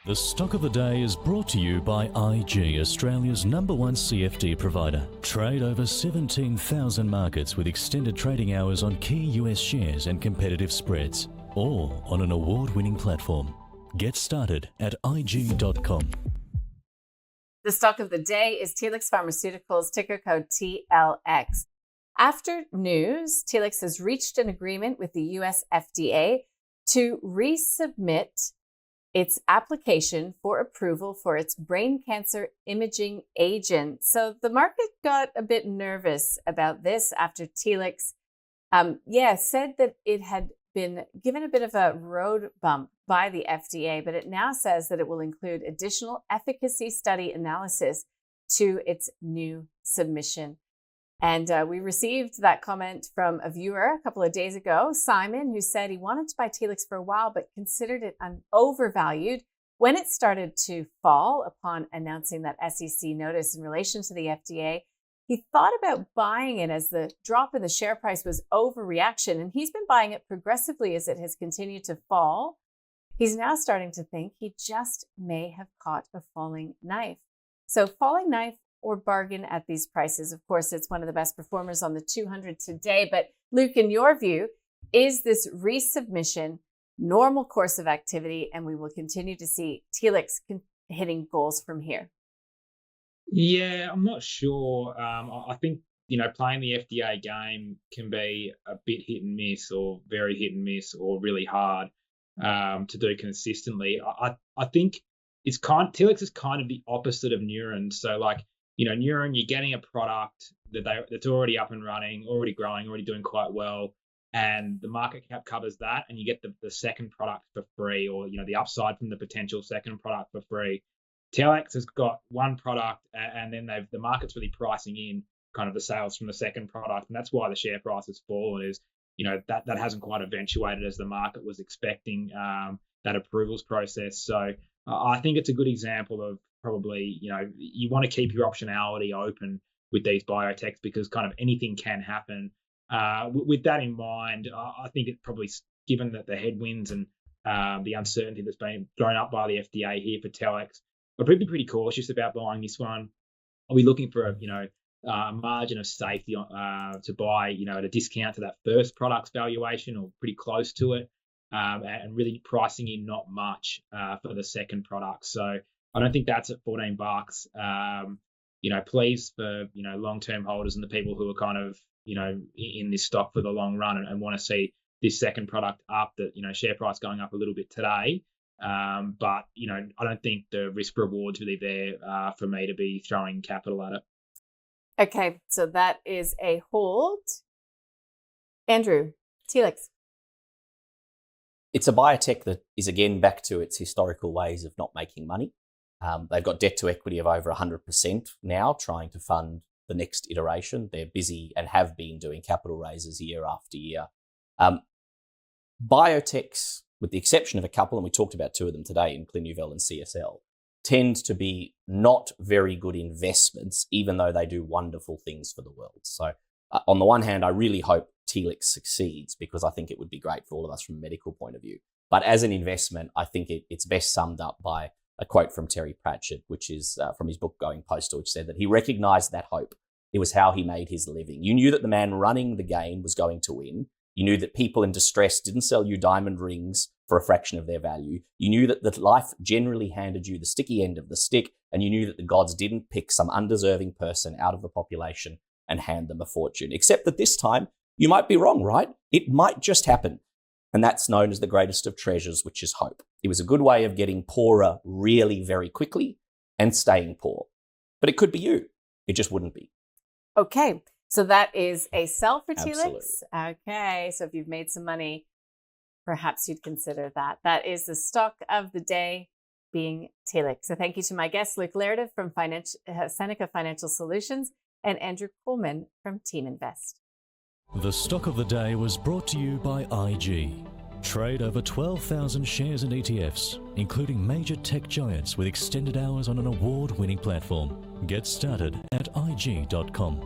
The stock of the day is brought to you by IG, Australia's #1 CFD provider. Trade over 17,000 markets with extended trading hours on key US shares and competitive spreads, all on an award-winning platform. Get started at IG.com. The stock of the day is Telix Pharmaceuticals, ticker code TLX. After news, Telix has reached an agreement with the US FDA to resubmit its application for approval for its brain cancer imaging agent. So the market got a bit nervous about this after Telix said that it had been given a bit of a road bump by the FDA, but it now says that it will include additional efficacy study analysis to its new submission. And we received that comment from a viewer a couple of days ago, Simon, who said he wanted to buy Telix for a while, but considered it overvalued when it started to fall upon announcing that SEC notice in relation to the FDA. He thought about buying it as the drop in the share price was overreaction, and he's been buying it progressively as it has continued to fall. He's now starting to think he just may have caught a falling knife. So falling knife or bargain at these prices. Of course, it's one of the best performers on the 200 today. But Luke, in your view, is this resubmission normal course of activity, and we will continue to see Telix hitting goals from here? Yeah, I'm not sure. I think, playing the FDA game can be a bit hit and miss, or very hit and miss, or really hard to do consistently. I think Telix is kind of the opposite of Neuron. So Neuron, you're getting a product that's already up and running, already growing, already doing quite well, and the market cap covers that, and you get the second product for free, or the upside from the potential second product for free. Telix has got one product, and then the market's really pricing in kind of the sales from the second product, and that's why the share price has fallen. Is that hasn't quite eventuated as the market was expecting, that approvals process. So I think it's a good example of probably, you want to keep your optionality open with these biotechs, because kind of anything can happen. With that in mind, I think it probably, given that the headwinds and the uncertainty that's been thrown up by the FDA here for Telix, I'd probably be pretty cautious about buying this one. I'll be looking for a margin of safety to buy, at a discount to that first product's valuation, or pretty close to it, and really pricing in not much for the second product. So I don't think that's at $14. Please, for long-term holders and the people who are kind of in this stock for the long run and want to see this second product up, that share price going up a little bit today. But I don't think the risk reward's really there for me to be throwing capital at it. Okay, so that is a hold. Andrew, Telix. It's a biotech that is again back to its historical ways of not making money. They've got debt to equity of over 100% now, trying to fund the next iteration. They're busy and have been doing capital raises year after year. Biotechs, with the exception of a couple, and we talked about two of them today in Clinuvel and CSL, tend to be not very good investments, even though they do wonderful things for the world. So on the one hand, I really hope Telix succeeds, because I think it would be great for all of us from a medical point of view. But as an investment, I think it's best summed up by a quote from Terry Pratchett, which is from his book Going Postal, which said that he recognized that hope. It was how he made his living. You knew that the man running the game was going to win. You knew that people in distress didn't sell you diamond rings for a fraction of their value. You knew that life generally handed you the sticky end of the stick, and you knew that the gods didn't pick some undeserving person out of the population and hand them a fortune. Except that this time, you might be wrong, right? It might just happen. And that's known as the greatest of treasures, which is hope. It was a good way of getting poorer really very quickly and staying poor. But it could be you. It just wouldn't be. Okay, so that is a sell for Telix. Absolutely. Okay, so if you've made some money, perhaps you'd consider that. That is the stock of the day, being Telix. So thank you to my guests, Luke Laird from Seneca Financial Solutions and Andrew Coleman from Team Invest. The stock of the day was brought to you by IG. Trade over 12,000 shares and ETFs, including major tech giants with extended hours on an award-winning platform. Get started at IG.com.